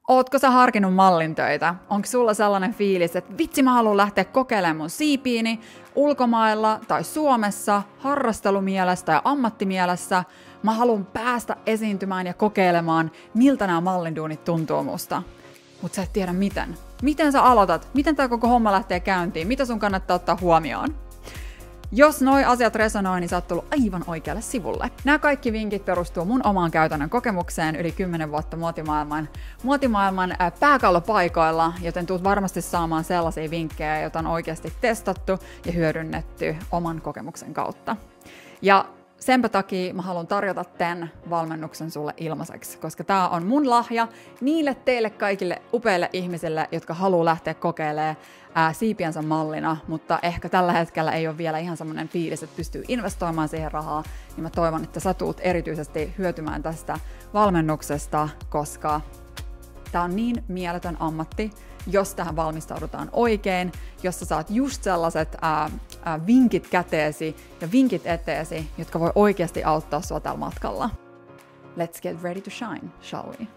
Ootko sä harkinnut mallintöitä? Onko sulla sellainen fiilis, että vitsi mä haluan lähteä kokeilemaan mun siipiini ulkomailla tai Suomessa harrastelumielessä ja ammattimielessä? Mä haluan päästä esiintymään ja kokeilemaan, miltä nämä mallinduunit tuntuu musta. Mut sä et tiedä miten. Miten sä aloitat? Miten tää koko homma lähtee käyntiin? Mitä sun kannattaa ottaa huomioon? Jos noi asiat resonoi, niin sä oot tullut aivan oikealle sivulle. Nämä kaikki vinkit perustuu mun omaan käytännön kokemukseen yli 10 vuotta muotimaailman pääkallopaikoilla, joten tuut varmasti saamaan sellaisia vinkkejä, joita on oikeasti testattu ja hyödynnetty oman kokemuksen kautta. Ja senpä takia mä haluan tarjota tämän valmennuksen sulle ilmaiseksi, koska tää on mun lahja niille teille kaikille upeille ihmisille, jotka haluaa lähteä kokeilemaan siipiensä mallina, mutta ehkä tällä hetkellä ei ole vielä ihan semmoinen fiilis, että pystyy investoimaan siihen rahaa, niin mä toivon, että sä tuut erityisesti hyötymään tästä valmennuksesta, koska tää on niin mieletön ammatti, jos tähän valmistaudutaan oikein, jos sä saat just sellaiset vinkit käteesi ja vinkit eteesi, jotka voi oikeasti auttaa sua tällä matkalla. Let's get ready to shine, shall we?